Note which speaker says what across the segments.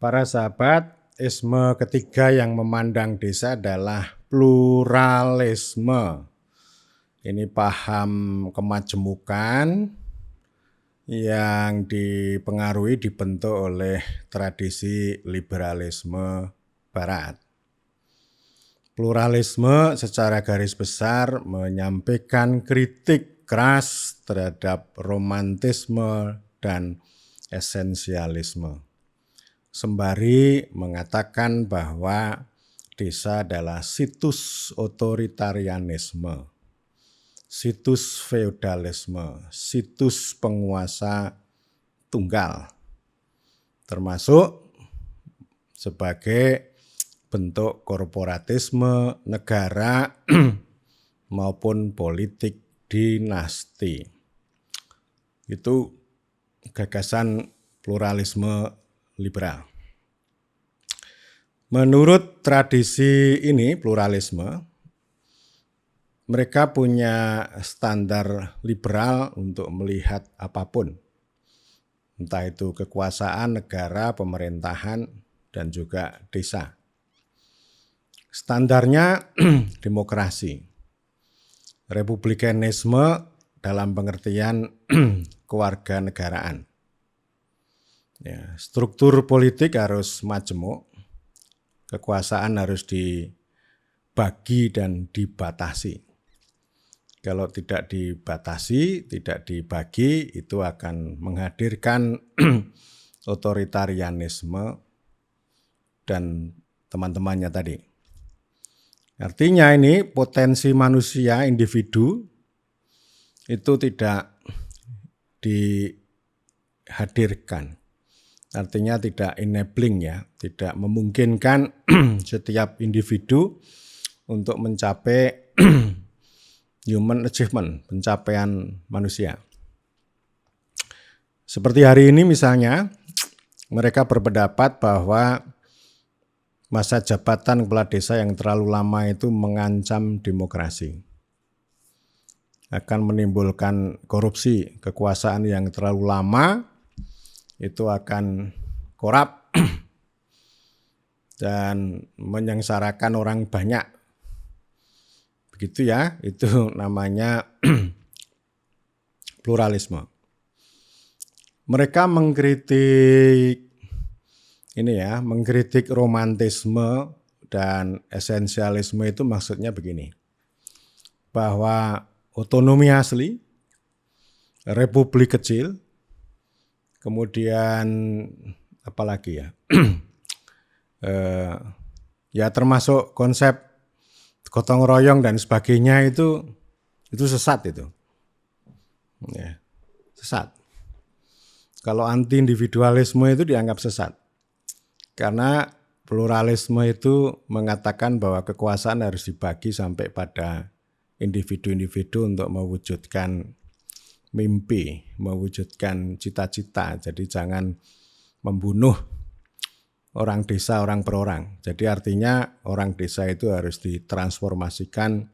Speaker 1: Para sahabat, isme ketiga yang memandang desa adalah pluralisme. Ini paham kemajemukan yang dipengaruhi dibentuk oleh tradisi liberalisme barat. Pluralisme secara garis besar menyampaikan kritik keras terhadap romantisme dan esensialisme. Sembari mengatakan bahwa desa adalah situs otoritarianisme, situs feodalisme, situs penguasa tunggal, termasuk sebagai bentuk korporatisme negara maupun politik dinasti. Itu gagasan pluralisme liberal. Menurut tradisi ini, pluralisme, mereka punya standar liberal untuk melihat apapun, entah itu kekuasaan, negara, pemerintahan, dan juga desa. Standarnya demokrasi, republikanisme dalam pengertian kewarganegaraan. Ya, struktur politik harus majemuk, kekuasaan harus dibagi dan dibatasi. Kalau tidak dibatasi, tidak dibagi, itu akan menghadirkan otoritarianisme dan teman-temannya tadi. Artinya ini potensi manusia, individu, itu tidak dihadirkan. Artinya tidak enabling ya, tidak memungkinkan setiap individu untuk mencapai human achievement, pencapaian manusia. Seperti hari ini misalnya, mereka berpendapat bahwa masa jabatan kepala desa yang terlalu lama itu mengancam demokrasi. Akan menimbulkan korupsi, kekuasaan yang terlalu lama itu akan korup dan menyengsarakan orang banyak. Begitu ya, itu namanya pluralisme. Mereka mengkritik mengkritik romantisme dan esensialisme itu maksudnya begini, bahwa otonomi asli, republik kecil, kemudian apalagi ya, ya termasuk konsep gotong royong dan sebagainya itu sesat itu, ya, sesat. Kalau anti individualisme itu dianggap sesat. Karena pluralisme itu mengatakan bahwa kekuasaan harus dibagi sampai pada individu-individu untuk mewujudkan mimpi, mewujudkan cita-cita. Jadi jangan membunuh orang desa orang per orang. Jadi artinya orang desa itu harus ditransformasikan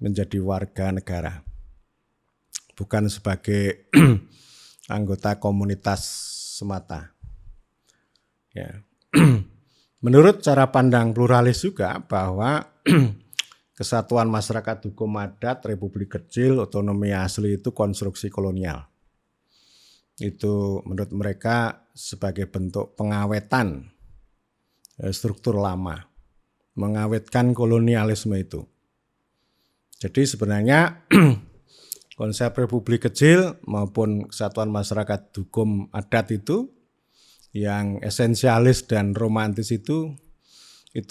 Speaker 1: menjadi warga negara. Bukan sebagai anggota komunitas semata. Ya. Menurut cara pandang pluralis juga bahwa kesatuan masyarakat hukum adat, republik kecil, otonomi asli itu konstruksi kolonial. Itu menurut mereka sebagai bentuk pengawetan struktur lama, mengawetkan kolonialisme itu. Jadi sebenarnya konsep republik kecil maupun kesatuan masyarakat hukum adat itu yang esensialis dan romantis itu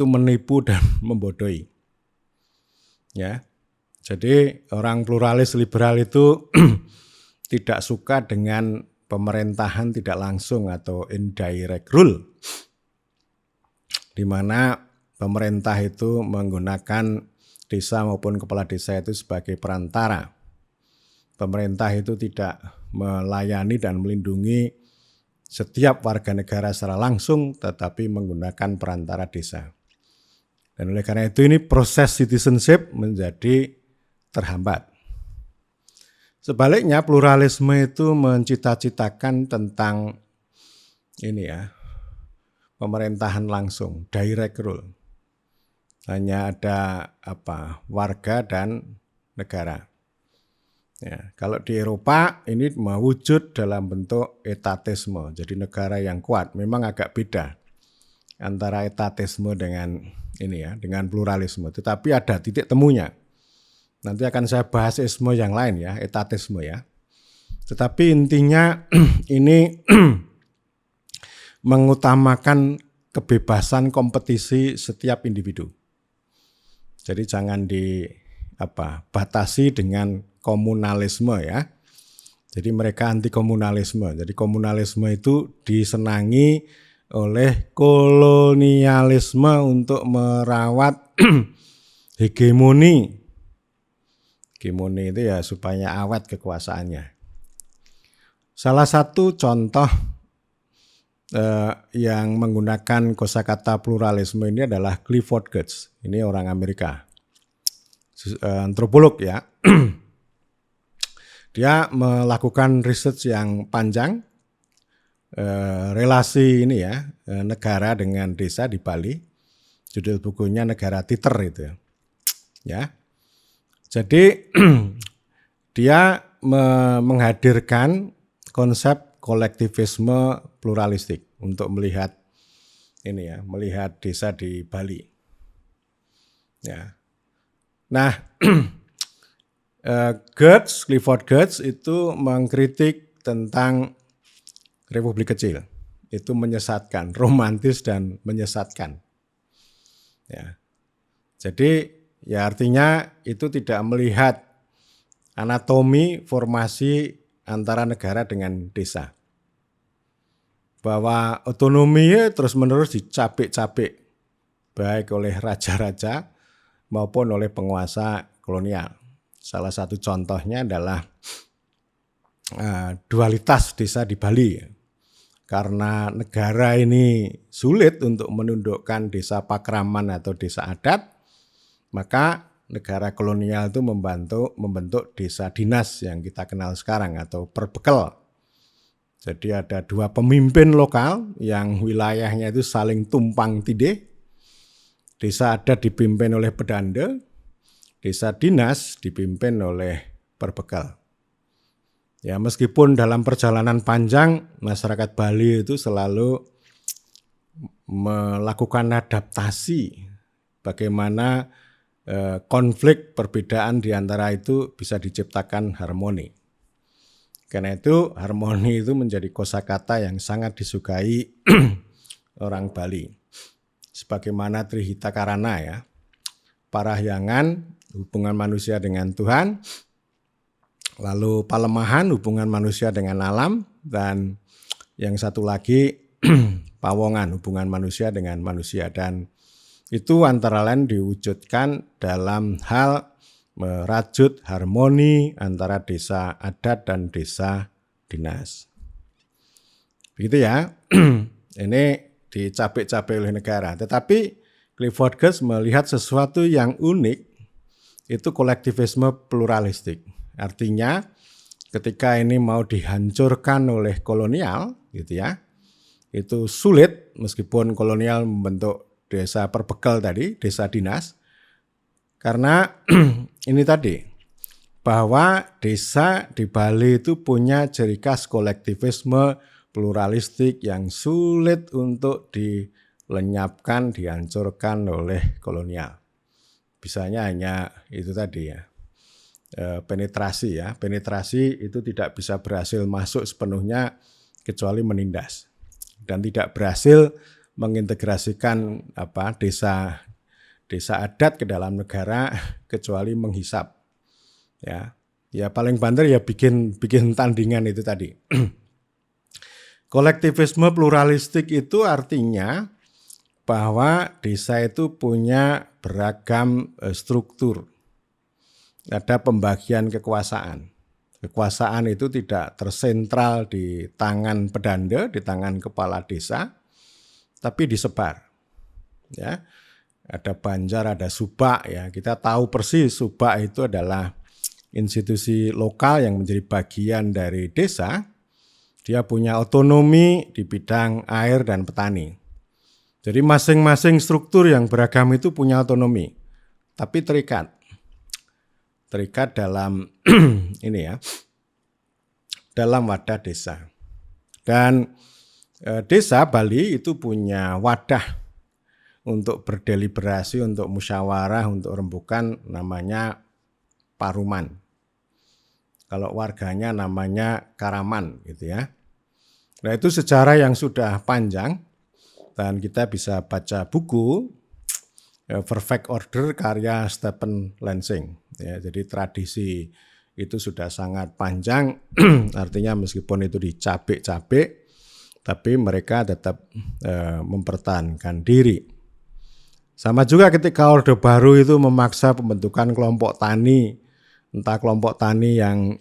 Speaker 1: menipu dan membodohi. Ya. Jadi orang pluralis liberal itu tidak suka dengan pemerintahan tidak langsung atau indirect rule, di mana pemerintah itu menggunakan desa maupun kepala desa itu sebagai perantara. Pemerintah itu tidak melayani dan melindungi setiap warga negara secara langsung, tetapi menggunakan perantara desa. Dan oleh karena itu ini proses citizenship menjadi terhambat. Sebaliknya pluralisme itu mencita-citakan tentang pemerintahan langsung, direct rule. Hanya ada warga dan negara. Ya, kalau di Eropa ini mewujud dalam bentuk etatisme, jadi negara yang kuat. Memang agak beda antara etatisme dengan dengan pluralisme. Tetapi ada titik temunya. Nanti akan saya bahas isme yang lain ya, etatisme ya. Tetapi intinya ini mengutamakan kebebasan kompetisi setiap individu. Jadi jangan batasi dengan komunalisme ya. Jadi mereka anti komunalisme. Jadi komunalisme itu disenangi oleh kolonialisme untuk merawat hegemoni. Hegemoni itu ya supaya awet kekuasaannya. Salah satu contoh yang menggunakan kosakata pluralisme ini adalah Clifford Geertz. Ini orang Amerika, antropolog ya. Dia melakukan riset yang panjang relasi negara dengan desa di Bali. Judul bukunya Negara Titer itu ya. Jadi dia menghadirkan konsep kolektivisme pluralistik untuk melihat melihat desa di Bali. Ya. Nah, Clifford Geertz itu mengkritik tentang republik kecil. Itu menyesatkan, romantis dan menyesatkan. Ya. Jadi ya artinya itu tidak melihat anatomi formasi antara negara dengan desa. Bahwa otonominya terus-menerus dicapik-capik baik oleh raja-raja maupun oleh penguasa kolonial. Salah satu contohnya adalah dualitas desa di Bali. Karena negara ini sulit untuk menundukkan desa pakraman atau desa adat, maka negara kolonial itu membentuk desa dinas yang kita kenal sekarang atau perbekel. Jadi ada dua pemimpin lokal yang wilayahnya itu saling tumpang tindih. Desa adat dipimpin oleh pedanda, desa dinas dipimpin oleh perbekal. Ya, meskipun dalam perjalanan panjang masyarakat Bali itu selalu melakukan adaptasi bagaimana konflik perbedaan di antara itu bisa diciptakan harmoni. Karena itu harmoni itu menjadi kosakata yang sangat disukai orang Bali. Sebagaimana Trihita Karana ya, Parahyangan hubungan manusia dengan Tuhan, lalu Palemahan hubungan manusia dengan alam, dan yang satu lagi Pawongan hubungan manusia dengan manusia. Dan itu antara lain diwujudkan dalam hal merajut harmoni antara desa adat dan desa dinas. Begitu ya, ini dicapek-capek oleh negara. Tetapi Clifford Geertz melihat sesuatu yang unik, itu kolektivisme pluralistik. Artinya ketika ini mau dihancurkan oleh kolonial, gitu ya, itu sulit meskipun kolonial membentuk desa perbekal tadi, desa dinas, karena ini tadi bahwa desa di Bali itu punya ciri khas kolektivisme pluralistik yang sulit untuk dilenyapkan, dihancurkan oleh kolonial. Bisanya hanya itu tadi ya, penetrasi ya. Penetrasi itu tidak bisa berhasil masuk sepenuhnya kecuali menindas. Dan tidak berhasil mengintegrasikan desa adat ke dalam negara kecuali menghisap. Ya paling banter ya bikin tandingan itu tadi. Kolektivisme pluralistik itu artinya bahwa desa itu punya beragam struktur. Ada pembagian kekuasaan. Kekuasaan itu tidak tersentral di tangan pedanda, di tangan kepala desa, tapi disebar. Ya. Ada Banjar, ada Subak ya. Kita tahu persis Subak itu adalah institusi lokal yang menjadi bagian dari desa. Dia punya otonomi di bidang air dan petani. Jadi masing-masing struktur yang beragam itu punya otonomi, tapi terikat dalam ini ya, dalam wadah desa. Dan desa Bali itu punya wadah untuk berdeliberasi, untuk musyawarah, untuk rembukan, namanya paruman. Kalau warganya namanya karaman gitu ya. Nah itu sejarah yang sudah panjang dan kita bisa baca buku Perfect Order karya Stephen Lansing. Ya, jadi tradisi itu sudah sangat panjang, artinya meskipun itu dicabik-cabik, tapi mereka tetap mempertahankan diri. Sama juga ketika Orde Baru itu memaksa pembentukan kelompok tani, entah kelompok tani yang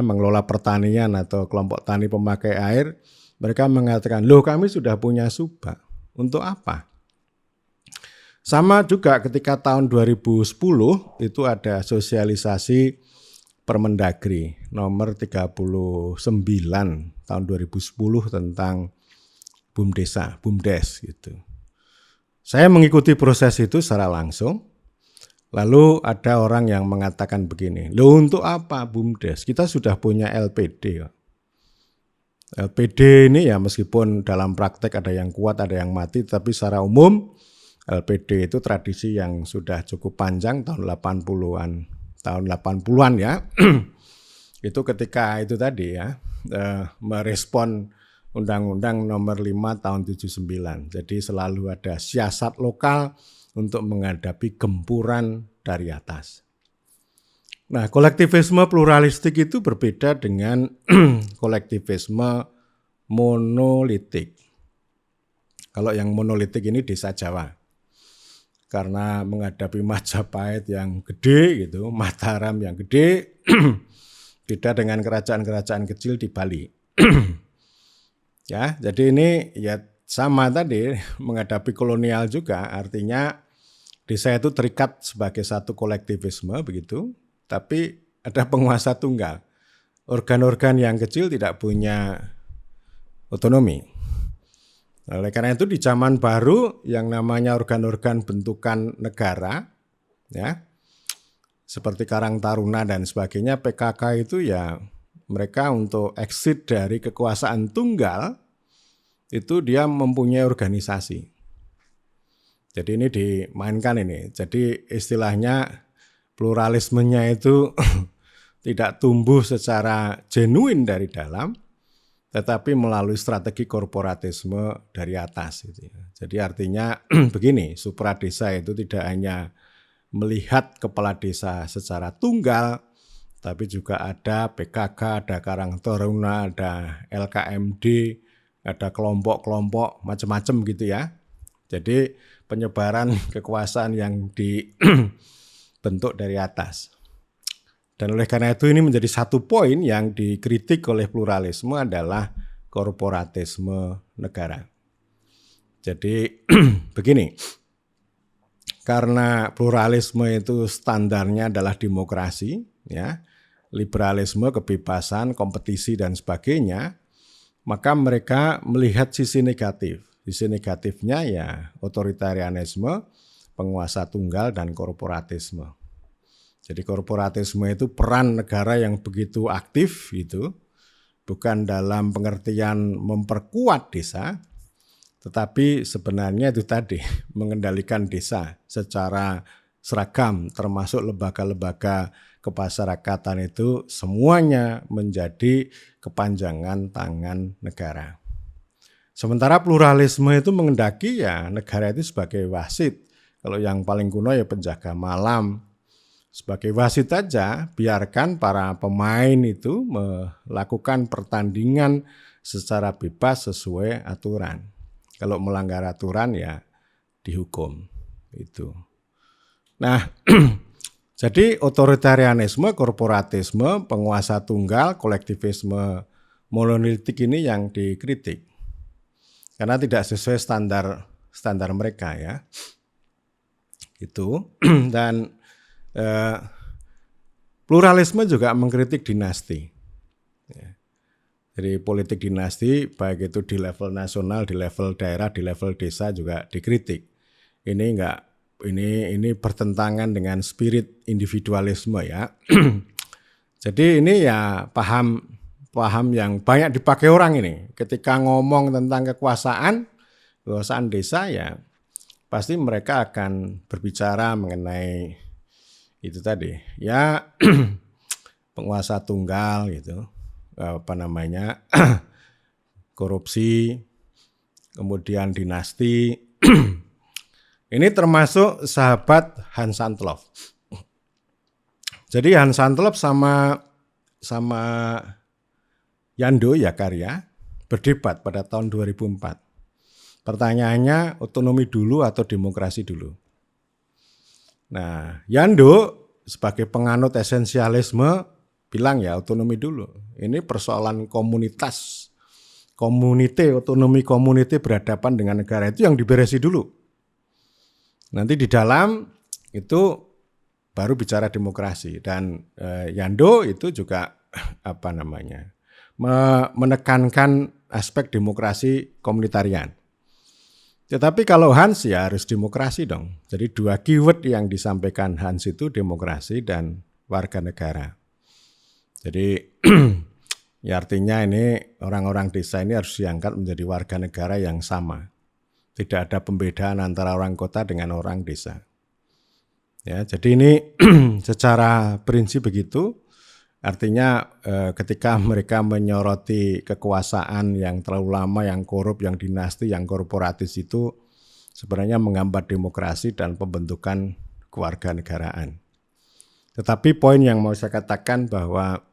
Speaker 1: mengelola pertanian atau kelompok tani pemakai air, mereka mengatakan, loh kami sudah punya subak, untuk apa? Sama juga ketika tahun 2010 itu ada sosialisasi Permendagri nomor 39 tahun 2010 tentang BUMDes gitu. Saya mengikuti proses itu secara langsung. Lalu ada orang yang mengatakan begini, loh untuk apa BUMDes? Kita sudah punya LPD. LPD ini ya meskipun dalam praktek ada yang kuat, ada yang mati, tapi secara umum LPD itu tradisi yang sudah cukup panjang tahun 80-an ya. Itu ketika itu tadi ya, merespon Undang-Undang nomor 5 tahun 79. Jadi selalu ada siasat lokal untuk menghadapi gempuran dari atas. Nah, kolektivisme pluralistik itu berbeda dengan kolektivisme monolitik. Kalau yang monolitik ini desa Jawa. Karena menghadapi Majapahit yang gede gitu, Mataram yang gede, beda dengan kerajaan-kerajaan kecil di Bali. Ya, jadi ini ya sama tadi menghadapi kolonial juga, artinya desa itu terikat sebagai satu kolektivisme begitu, tapi ada penguasa tunggal. Organ-organ yang kecil tidak punya otonomi. Oleh karena itu di zaman baru yang namanya organ-organ bentukan negara, ya, seperti Karang Taruna dan sebagainya, PKK itu ya mereka untuk exit dari kekuasaan tunggal itu dia mempunyai organisasi. Jadi ini dimainkan ini. Jadi istilahnya pluralismenya itu tidak tumbuh secara genuin dari dalam, tetapi melalui strategi korporatisme dari atas. Jadi artinya begini, supradesa itu tidak hanya melihat kepala desa secara tunggal, tapi juga ada PKK, ada Karang Taruna, ada LKMD, ada kelompok-kelompok macam-macam gitu ya. Jadi penyebaran kekuasaan yang dibentuk dari atas. Dan oleh karena itu ini menjadi satu poin yang dikritik oleh pluralisme adalah korporatisme negara. Jadi begini, karena pluralisme itu standarnya adalah demokrasi, ya, liberalisme, kebebasan, kompetisi dan sebagainya, maka mereka melihat sisi negatif. Sisi negatifnya ya otoritarianisme, penguasa tunggal dan korporatisme. Jadi korporatisme itu peran negara yang begitu aktif itu, bukan dalam pengertian memperkuat desa, tetapi sebenarnya itu tadi mengendalikan desa secara seragam, termasuk lembaga-lembaga kemasyarakatan itu semuanya menjadi kepanjangan tangan negara. Sementara pluralisme itu mengendaki ya negara itu sebagai wasit. Kalau yang paling kuno ya penjaga malam. Sebagai wasit saja, biarkan para pemain itu melakukan pertandingan secara bebas sesuai aturan. Kalau melanggar aturan ya dihukum. Itu. Nah, jadi otoritarianisme, korporatisme, penguasa tunggal, kolektivisme monolitik ini yang dikritik. Karena tidak sesuai standar mereka ya. Itu. Dan pluralisme juga mengkritik dinasti. Jadi politik dinasti baik itu di level nasional, di level daerah, di level desa juga dikritik. Ini bertentangan dengan spirit individualisme ya. Jadi ini ya paham yang banyak dipakai orang ini. Ketika ngomong tentang kekuasaan desa ya pasti mereka akan berbicara mengenai itu tadi ya penguasa tunggal gitu, korupsi, kemudian dinasti. Ini termasuk sahabat Hans Santloff. Jadi Hans Santloff sama Yando Yakarya berdebat pada tahun 2004. Pertanyaannya otonomi dulu atau demokrasi dulu. Nah, Yando sebagai penganut esensialisme bilang ya otonomi dulu. Ini persoalan komunitas, otonomi komuniti berhadapan dengan negara itu yang diberesi dulu. Nanti di dalam itu baru bicara demokrasi. Dan Yando itu juga menekankan aspek demokrasi komunitarian. Tetapi kalau Hans ya harus demokrasi dong. Jadi dua keyword yang disampaikan Hans itu demokrasi dan warga negara. Jadi ya artinya ini orang-orang desa ini harus diangkat menjadi warga negara yang sama. Tidak ada pembedaan antara orang kota dengan orang desa. Ya, jadi ini secara prinsip begitu. Artinya ketika mereka menyoroti kekuasaan yang terlalu lama, yang korup, yang dinasti, yang korporatis itu sebenarnya menghambat demokrasi dan pembentukan kewarganegaraan. Tetapi poin yang mau saya katakan bahwa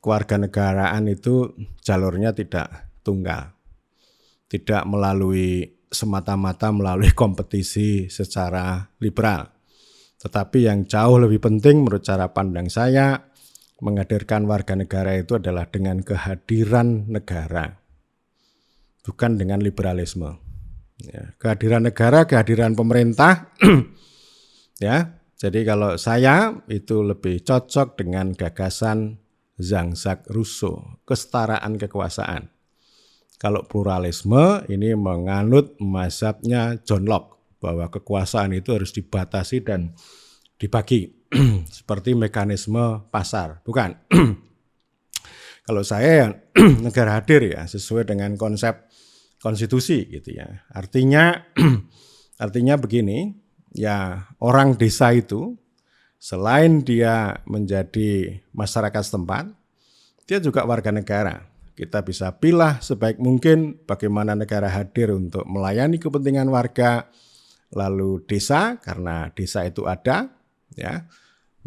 Speaker 1: kewarganegaraan itu jalurnya tidak tunggal. Tidak semata-mata melalui kompetisi secara liberal. Tetapi yang jauh lebih penting menurut cara pandang saya, menghadirkan warga negara itu adalah dengan kehadiran negara, bukan dengan liberalisme. Ya, kehadiran negara, kehadiran pemerintah, ya. Jadi kalau saya itu lebih cocok dengan gagasan Jean-Jacques Rousseau, kesetaraan kekuasaan. Kalau pluralisme ini menganut mazhabnya John Locke, bahwa kekuasaan itu harus dibatasi dan dibagi. Seperti mekanisme pasar, bukan. Kalau saya ya negara hadir ya sesuai dengan konsep konstitusi gitu ya. Artinya begini, ya orang desa itu selain dia menjadi masyarakat setempat, dia juga warga negara. Kita bisa pilih sebaik mungkin bagaimana negara hadir untuk melayani kepentingan warga. Lalu desa, karena desa itu ada, ya,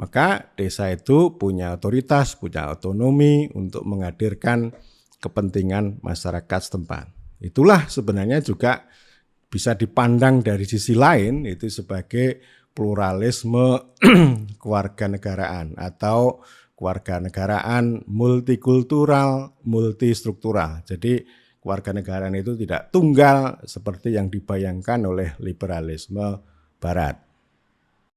Speaker 1: maka desa itu punya otoritas, punya otonomi untuk menghadirkan kepentingan masyarakat setempat. Itulah sebenarnya juga bisa dipandang dari sisi lain itu sebagai pluralisme kewarganegaraan atau kewarganegaraan multikultural, multistruktural. Jadi kewarganegaraan itu tidak tunggal seperti yang dibayangkan oleh liberalisme Barat.